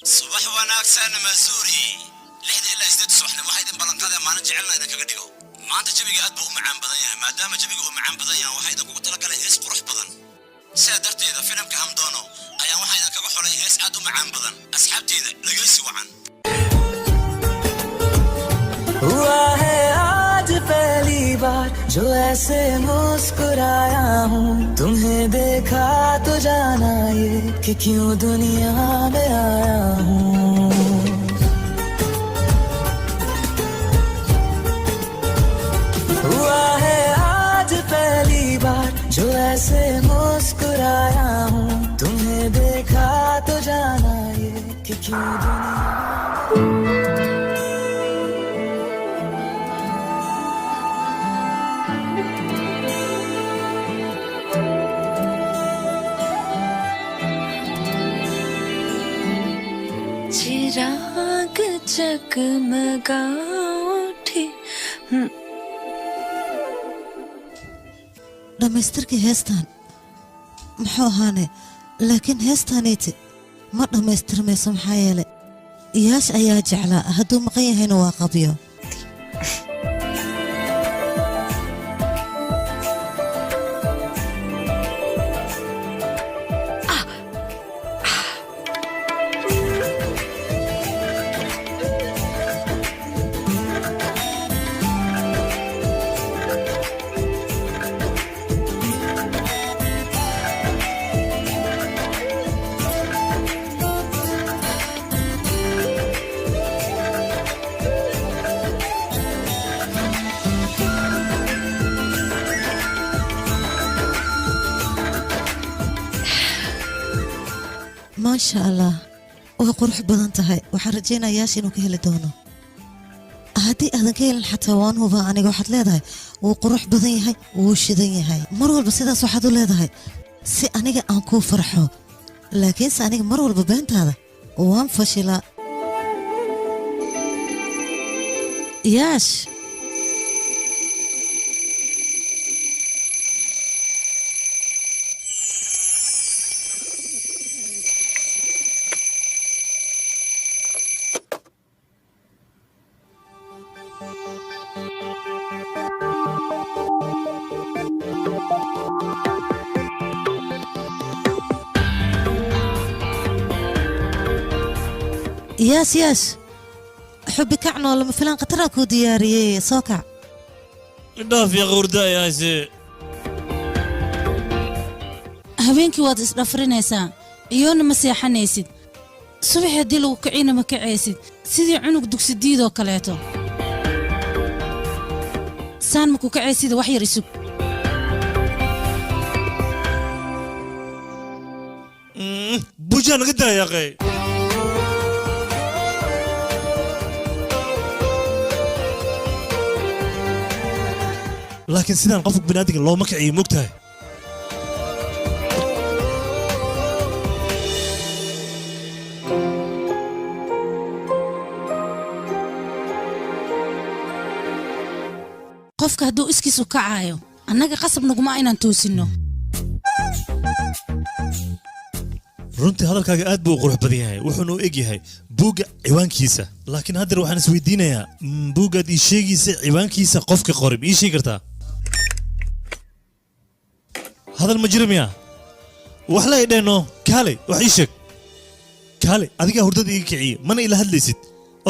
صباح وناكسان مازوري لحد إلا إزداد صبحنا واحد بلنقاذ ما نجعلنا إذا كقديو ما أنت جبي قاد بو معان بدنيا ما دام جبي بو معان بدنيا واحد أقول تلقى له هيس قرح بدن سادرتي إذا فيلم كهم دونو أيام واحد كقول حولي هيس عدو معان بدن أصحابتي إذا لقيسي وعن हुआ है आज पहली बार जो ऐसे मुस्कुराया हूँ तुम्हें देखा तो जाना ये कि क्यों दुनिया में आया हूँ हुआ है आज पहली बार जो ऐसे मुस्कुराया हूँ तुम्हें देखा तो जाना ये कि क्यों दुनिया चिराग जगमगा उठे dhamaystirkii heestan muxuu ahaane laakiin heestaaniiti ma dhammaystirmayso maxaa yeelay iyaash ayaa jeclaa hadduu maqan yahayna waa qabyo maasha allah waa qurux badan tahay waxaan rajaynayaa yaash inuu ka heli doono haddii aadan ka helin xataa waan hubaa aniga waxaad leedahay wuu qurux badan yahay wuu shidan yahay mar walba sidaas waxaad u leedahay si aniga aan kuu farxo laakiinse aniga mar walba beentaada waan fashilaa yaash ياس ياس حبي كعنو لما فلان قطراكو دياري صوكع داف يا غوردا يا سي habeenkii waad isdhafrinaysaa iyoona ma seexanaysid subax haddii lagu kiciina ma kacaysid sidii cunug dugsidiidoo kaleeto saan ma ku kacaysida wax yar isug bujaan naga daa yaqay laakiin sidaan qofka binaadiga looma kiciyo mogtahay qofka hadduu iskiisu kacaayo annaga qasab naguma inaan toosinno runtii hadalkaaga aad buu u qurux badan yahay wuxuuna u eg yahay buugga ciwaankiisa laakiin haddeer waxaan isweydiinayaa buuggaad ii sheegaysa ciwaankiisa qofka qorib ii sheegi kartaa hadal ma jira miya wax la idheenno kaale wax ii sheeg kaale adigaa hurdada iga kiciye mana ila hadlaysid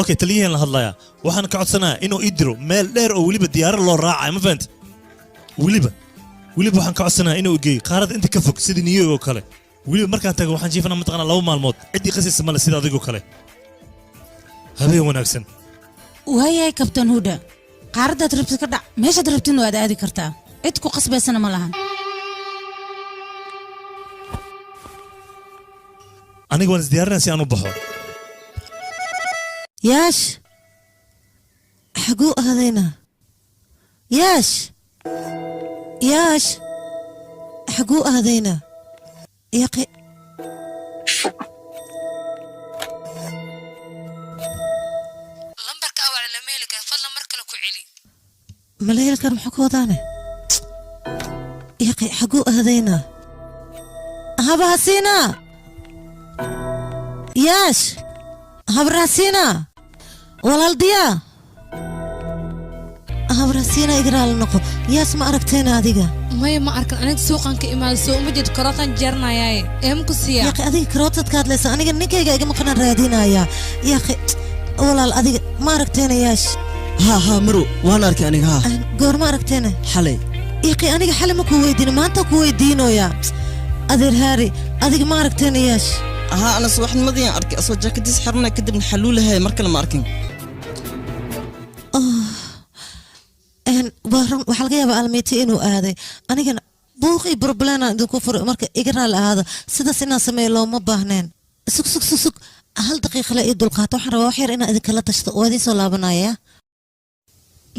okay taliyaheen la hadlayaa waxaan ka codsanayaa inuu ii diro meel dheer oo weliba diyaaro loo raacayo ma fahanta weliba waxaan ka codsanayaa inuu geeyo qaarada inta ka fog sidii New York oo kale weliba markaan tago waxaan jiifanaa mataqaanaa 2 maalmood ciddii qasaysa male sida adigoo kale habeen wanaagsan waayahay kabtan huda qaaradaad rabtid ka dhac meeshaad rabtidna waad aadi kartaa cid ku qasbaysana ma lahan aniga waan isdiyaarinaa si aan u baxo yaash xaguu aadayna yaash xaguu aadayna yaqi lambarka awal la meelka fadlan mar kale ku celi ملايلك محكودانه يقي حقو هذينا هبا سينا ياش habrasiina walaaldiya habrasiina igraal noqo yaas ma aragteen adiga maya ma arkan aniga suuqan ka imaado soo uma jeed karootan jeernayaaye eemku siya yaqi adiga karootad ka hadlaysa aniga ninkayga igama qana raadinaya yaqi walaal adiga ma aragteen yaash ها مرو وانا اركي اني ها goor ma aragteen حلي yaqi aniga xali ma ku weydiin maanta ku weydiinoya adeer haari adiga ma aragteen yaash ها انا صباح الماضي اركي اصلا جاكيتس حرنا كدب نحلولها مركل ما اركن baaran waxaa laga yaabaa almeyti inuu aaday anigana buuqii burbalana idinku furo marka igana la aado sidaas inaan sameeyo looma baahneen sug hal daqiiqa la ii dulqaato waxaan rabaa wax yar inaan idinkala tashto oo idiin soo laabanaya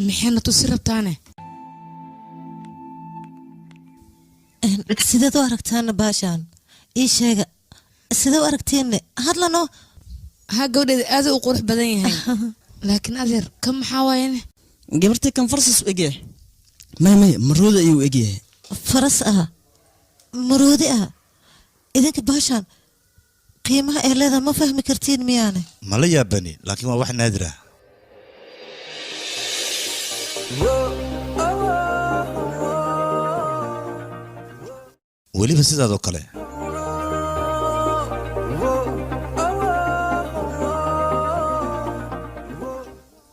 maxayna tusi rabtaane sideed u aragtaana baashaan ii sheega sidee u aragtiinne hadlano ها gabadheeda aad u qurux badan yahay laakiin adeer ka maxaa waayane gabartay kan farsas u egyahay may marooda ayuu egyahay faras ah maroodi ah idinka baashaan qiimaha ee leedaha ma fahmi kartiin miyaane mala yaabani laakiin waa wax naadir ah weliba sidaadoo kale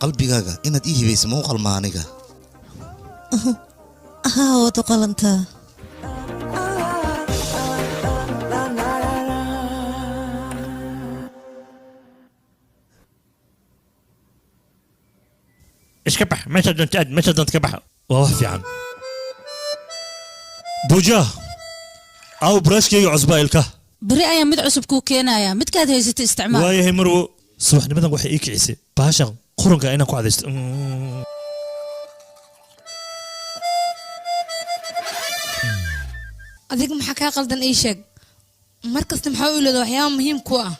qalbigaaga inaad ii hibaysa ma u qalmaa aniga haa waad u qalantaa iska bax meesha doonta aad meesha doonta ka baxa waa wax fiican buuja aw buraashkayga cusbaa ilka beri ayaa mid cusub kuu keenaya midkaad haysata isticmaal waayahay marwo subaxnimadan waxay ii kicisay baashan qurunka inaan ku cadaysto adiga maxaa kaa qaldan ii sheeg mar kasta maxaa u ilooda waxyaaba muhiim ku ah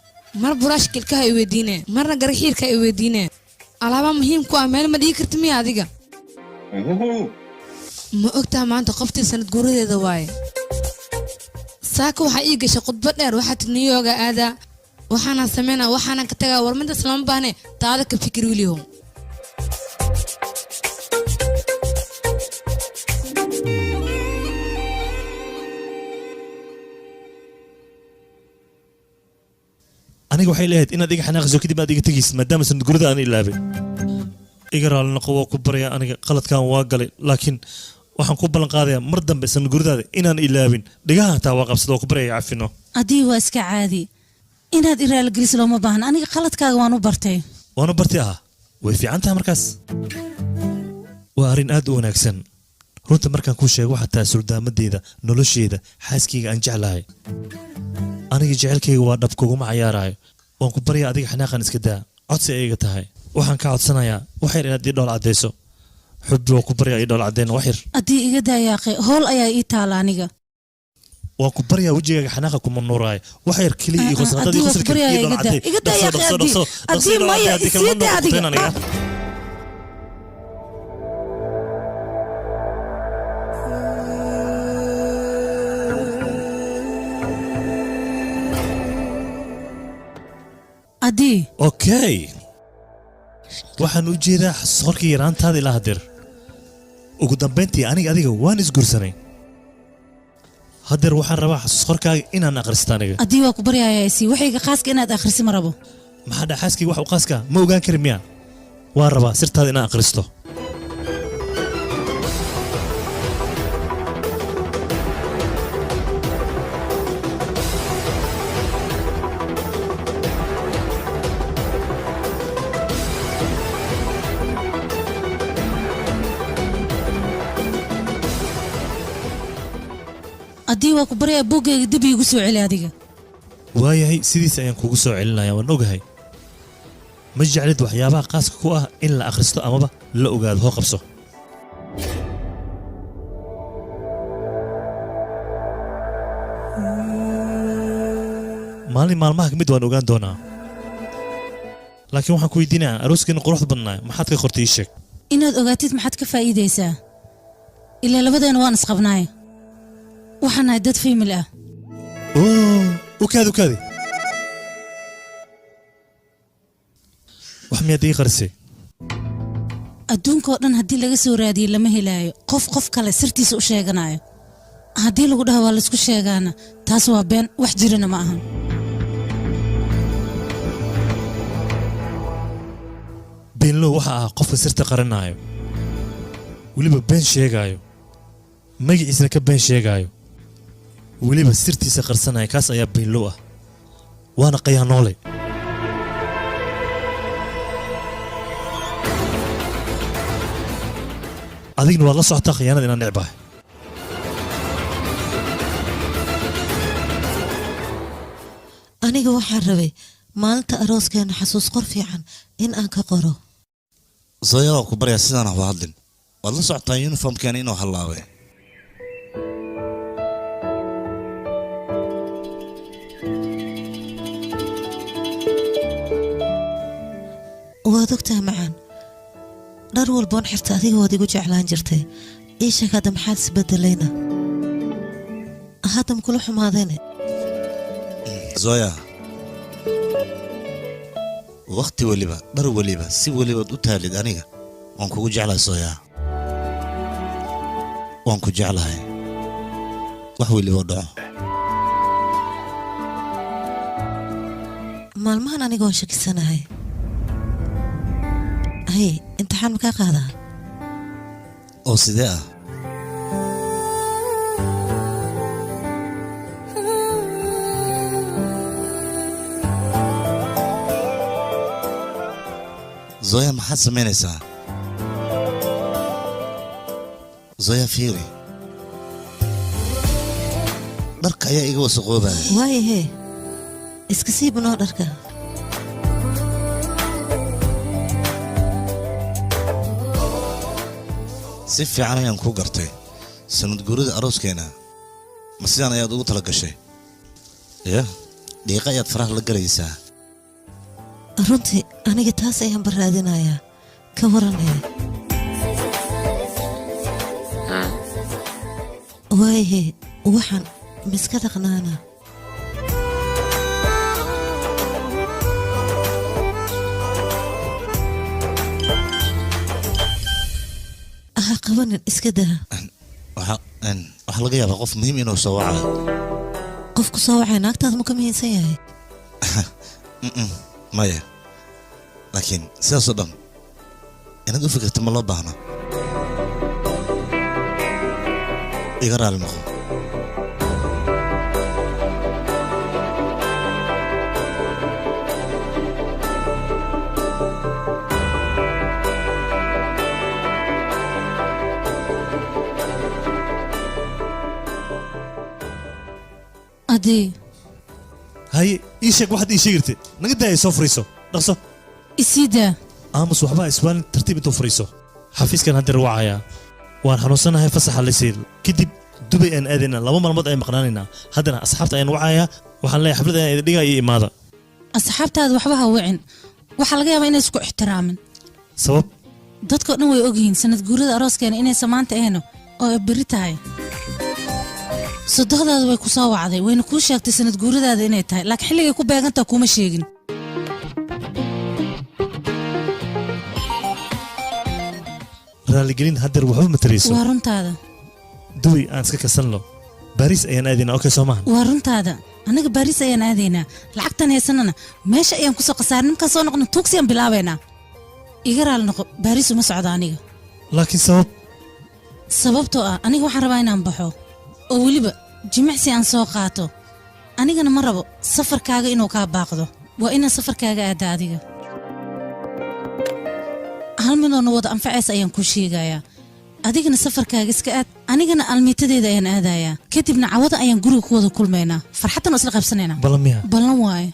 mar buraashka ilkaha i weydiine marna garaxiirka i weydiine alaaba muhiim ku ah meel ma dhigi karti miya adiga ma ogtaha maanta qoftii sanad guuradeeda waaye saaka waxaa ii gashay khudbad dheer waxaa tig niyooga aadaa waxaana sameynaa waxaana ka tagaa war midaas lama baahne taada ka fikir wilihow aniga waxay leeyahay inaad iga xanaaqayso kadib aad iga tegaysid maadaama sanad gurada aan ilaabay iga raali noqo waa ku baraya aniga qaladkan waa galay laakiin waxaan ku ballan qaadayaa mar dambe sanad guradaada inaan ilaabin dhigaha hataa waa qabsada waa ku baraya cafino adii waa iska caadi inaad iraaligeliso looma baahna aniga qaladkaaga waan u bartay waana barti aha way fiican tahay markaas waa arrin aad u wanaagsan runta markaan kuu sheego waxaa tahay suldaamadeeda nolosheeda xaaskayga aan jeclahay aniga jecelkayga waa dhab kuguma cayaarayo waan ku baryaa adiga xanaaqan iska daa codsi ay iga tahay waxaan ka codsanayaa wax yar inaad ii dhool caddayso xubbi waan ku baryaa ii dhool caddayna wax yar haddii iga daayaaqe howl ayaa ii taala aniga waan ku baryaa wejigaaga xanaaqa kuma nuuraayo wax yar keliya iyo qosnaqadii qosalka ii dhool cadday dhaqso adii okay waxaan u jeedaa xasuusorkii yaraantaada ilaa hadeer ugu dambayntii aniga adiga waan isgursanay hadeer waxaan rabaa xasuusorkaaga inaan akhristo aniga adii waa ku baryaayasi waxayga khaaska inaad akhrisi ma rabo maxaa dhaa xaaskayga wax u khaaska ma ogaan kari miya waan rabaa sirtaada inaan akhristo adii waa ku baryaa buuggayga dib iigu soo celi adiga waayahay sidiis ayaan kugu soo celinaya waan ogahay ma jeclid waxyaabaha khaaska ku ah in la akhristo amaba la ogaado hoo qabso maalin maalmaha ka mid waan ogaan doonaa laakiin waxaan ku weydiinayaa arooskiina quruxda badnaa maxaad ka qortay ii sheeg inaad ogaatid maxaad ka faa'iidaysaa ilaa labadeena waan isqabnaaye waxaan nahay dad fiimil ah ukaadi wax miyaad ii qarisay adduunka oo dhan haddii laga soo raadiyo lama helaayo qof kale sirtiisa u sheeganayo haddii lagu dhaho waa laisku sheegaana taas waa been wax jirana ma ahan beenlow waxa ah qofka sirta qaranaayo weliba been sheegaayo magaciisna ka been sheegaayo weliba sirtiisa qarsanaya kaas ayaa beenlow ah waana qayaanoole adigna waad la socotaa khiyaanada inaan necbahay aniga waxaan rabay maalinta arooskeena xasuus qor fiican in aan ka qoro Zoya waa ku baryaa sidaan ah hadlin waad la socotaa uniformkeena inuu halaabay waad ogtahay macaan dhar walboon xirta adiga waad igu jeclaan jirtay ii sheeg hadda maxaad isbedelayna hadda makula xumaadayne Zoya waqti waliba dhar waliba si waliba u taalid aniga waan kugu jeclahay Zoya waan ku jeclahay wax waliba dhaco maalmahan aniga waan shakisanahay hay imtixaan makaa qaadaa oo sidee ah Zoya maxaad samaynaysaa Zoya fiiri dharka ayaa iga wasaqoobaya waayahe iska sii bunoo dharka si fiican ayaan ku gartay sanad guurida arooskeena ma sidaan ayaad ugu tala gashay ya dhiiqa ayaad faraha la galaysaa runtii aniga taas ayaan baraadinayaa ka waranaya waayahe waxaan miska dhaqnaana ha qabanin iska daa waxaa laga yaabaa qof muhiim inuu soo wacayo qofku soo wacay naagtaada mu ka muhiimsan yahay maya laakiin sidaasoo dhan inaad u fikirta ma loo baahna iga raali noqo adii haye ii sheeg waxaad ii sheegirtay naga daaya soo furiiso dhaqso isiidaa aamus waxbaa iswaalin tartiib intuu furiiso xafiiskan haddeer wacayaa waan xanuunsanahay fasaxa la siil kadib dubay aan aadaynaa 2 maalmood ayaan maqnaanaynaa haddana asxaabta ayaan wacayaa waxaan leeyahay xaflad ayaan idin dhigaa iyo imaada asxaabtaada waxba ha wicin waxaa laga yaabaa inay isku ixtiraamin sabab dadkao dhan way ogyihiin sanad guurada arooskeena inaysa maanta ahayno oo ay berri tahay sodohdaada way ku soo wacday wayna kuu sheegtay sanad guuradaada inay tahay laakiin xilligay ku beegantaa kuma sheegin raaligelin haddeer waxba matarayso waa runtaada dubay aan iska kasanlo baariis ayaan aadaynaa okay soo maahan waa runtaada anaga baariis ayaan aadaynaa lacagtan haysanana meesha ayaan kusoo khasaarin markaan soo noqno tuugsiyaan bilaabaynaa iga raali noqo baariis uma socda aniga laakiin sababtoo ah aniga waxaan rabaa inaan baxo oo weliba jimicsi aan soo qaato anigana ma rabo safarkaaga inuu kaa baaqdo waa inaan safarkaaga aada adiga hal midoona wada anfacaysa ayaan kuu sheegayaa adigana safarkaaga iska aad anigana almiitadeeda ayaan aadayaa kadibna cawada ayaan guriga ku wada kulmaynaa farxaddan oo isla qaybsanaynaa ballan waaye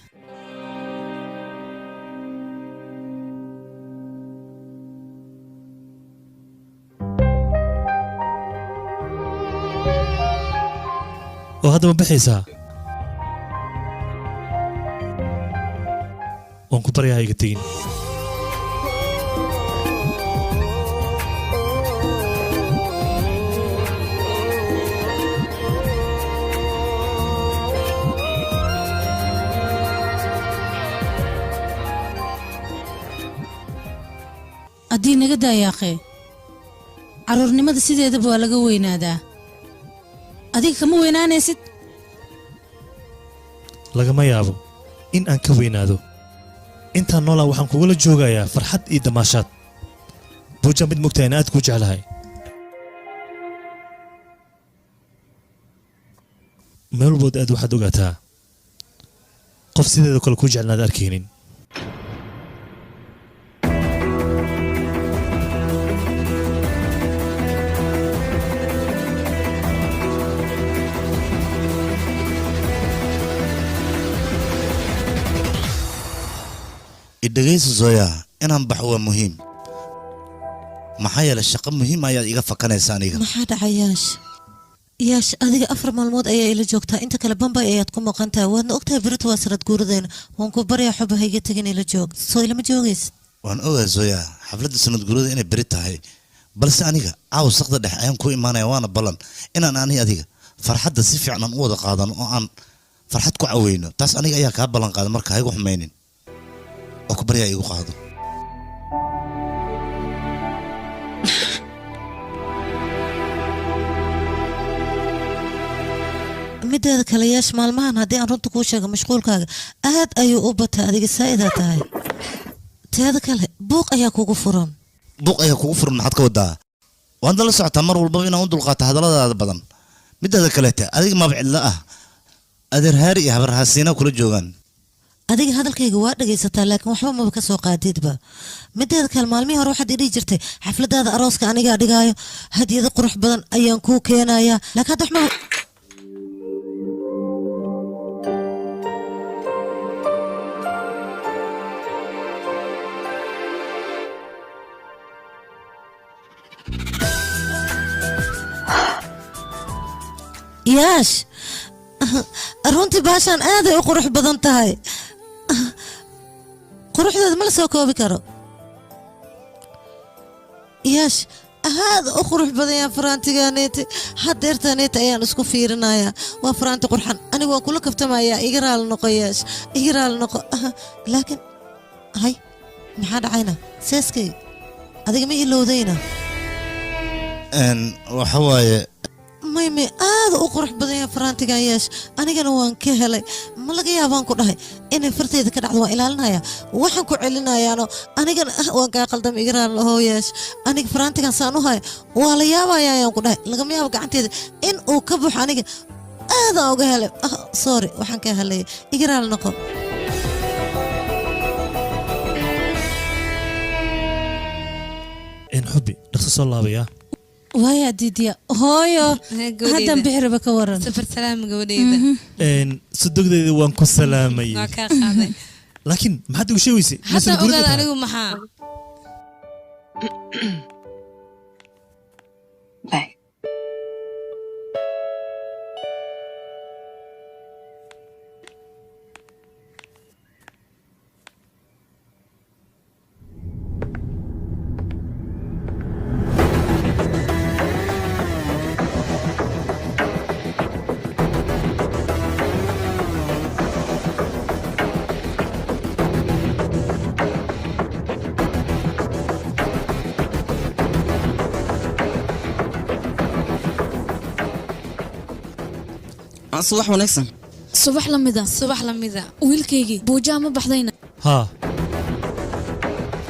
oo hadda ma baxaysaa waan ku baryaha iga tegin cabdii naga daayaaqee caruurnimada sideedaba waa laga weynaadaa adiga kama weynaanaysid lagama yaabo in aan ka weynaado intaan noolaa waxaan kugula joogayaa farxad iyo damaashaad buuja mid mogtahay in aad kuu jeclahay meel walbood aad waxaad ogaataa qof sideedoo kale kuu jecelnaad arkaynin idhagaysa Zoya inaan bax waa muhiim maxaa yeelay shaqo muhiim ayaad iga fakanaysaa aniga maxaa dhacay yaash adiga 4 maalmood ayaa ila joogtaa inta kale Bambay ayaad ku maqantaa waadna ogtahay birtu waa sanad guuradeena waan ku baryaa xubahayga tagin ila joog soo ilama joogaysid waan ogahay Zoya xafladda sanad guurada inay bari tahay balse aniga caaw saqda dhex ayaan ku imaanaya waana balan inaan adiga farxadda si fiican u wada qaadano oo aan farxad ku caweyno taas aniga ayaa ka balan qaaday marka haygu xumaynin oo ku baryaa igu qaado mideeda kale yaash maalmahan haddii aan runta kuu sheego mashquulkaaga aad ayuu u bataa adiga saa'idaa tahay teeda kale buuq ayaa kugu furan maxaad ka wadaa waan dala socotaa mar walba inaan u dulqaato hadalladaada badan mideeda kaleeta adiga maab cidla ah adeer haari iyo habar hasiina kula joogaan adiga hadalkayga waa dhagaysataa laakiin waxba maba ka soo qaadidba mideeda kale maalmihii hore waxaad idhihi jirtay xafladaada arooska anigaa dhigaayo hadiyado qurux badan ayaan kuu keenayaa laakiin hadda waxma yaash runtii baashaan aaday u qurux badan tahay quruxdeeda ma la soo koobi karo yaash aad u qurux badan yaa faraantiganeeti hadeertaneeti ayaan isku fiirinayaa waa faraanti qurxan anigu waan kula kaftamayaa iga raali noqo yaash iga raali noqo laakiin hay maxaa dhacayna seeskay adiga ma ilowdayna waxa waaye may aad u qurux badan yahay faraantigan yaash anigana waan ka helay ma laga yaabaan ku dhahay inay farteeda ka dhacdo waan ilaalinaya waxaan ku celinayaano anigana waan kaa qaldam iga raali lahoo yaash aniga faraantigan saan u haya waa la yaabaya ayaan ku dhahay lagama yaabo gacanteeda in uu ka buuxo aniga aadaan uga helay sorry waxaan ka helay iga raali noqo in xubi dhaqso soo laabaya وايا ديديا هايا هذا بحرب كورن سفر سلام قوليبا صدقني وان كو سلامي ما كان قاضي لكن ما حد وشي ويسي حتى أقول أنا محا باي صباح ونكسن صباح لميدا ويلكيجي بوجا ما بحضينا ها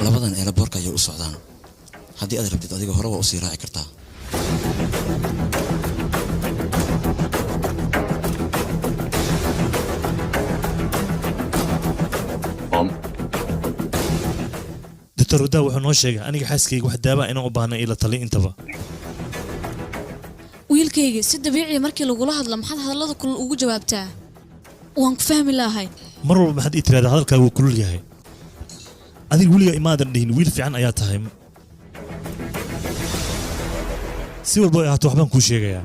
labadan eelaboorka ayay u socdaan haddii aad rabtid adiga hore waa u sii raaci kartaa دكتور ودا wuxuu noo sheegay aniga xaaskayga wax daaba inaan u baahnay ila tali intaba wiilkayga si dabiici markii lagula hadlo maxaad hadallada kulul ugu jawaabtaa waan ku fahmi lahay mar walba maxaad ii tiraahdaa hadalkaagu wuu kulul yahay adiga weliga imaadan dhihin wiil fiican ayaa tahay si walba ay ahaato waxbaan kuu sheegayaa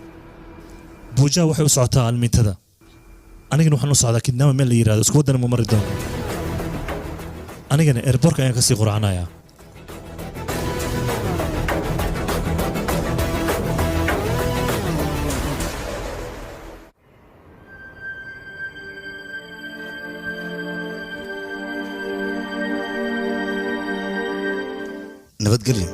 buujaa waxay u socotaa almiintada anigana waxaan u socdaa kidnaama meel la yidhahdo isku waddana ma mari doono anigana airborka ayaan kasii quracanayaa nabadgelyo.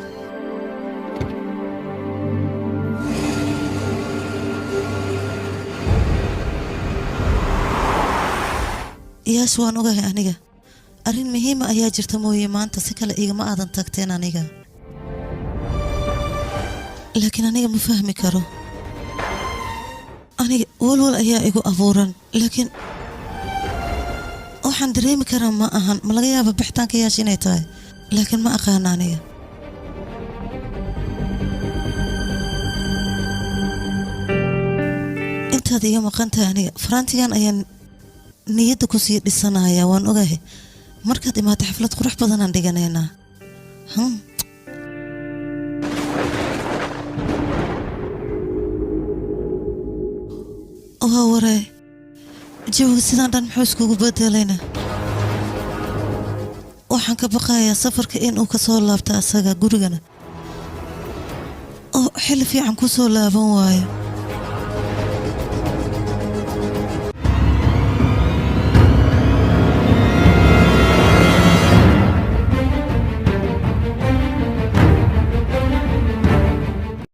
yaash waan ogahay aniga arrin muhiima ayaa jirta mooye maanta si kale igama aadan tagteen aniga laakiin aniga ma fahmi karo aniga walwal ayaa igu abuuran laakiin waxaan dareemi karaa ma ahan ma laga yaaba bixitaanka yaash inay tahay laakiin ma aqaana aniga intaad iga maqan tahay aniga faraantigan ayaan niyadda ku sii dhisanaya waan ogahay markaad imaato xaflad qurux badanaan dhiganaynaa waa waree jawiga sidaan dhan muxuu iskugu bedelayna waxaan ka baqayaa safarka inuu ka soo laabto asaga gurigana oo xilli fiican ku soo laaban waayo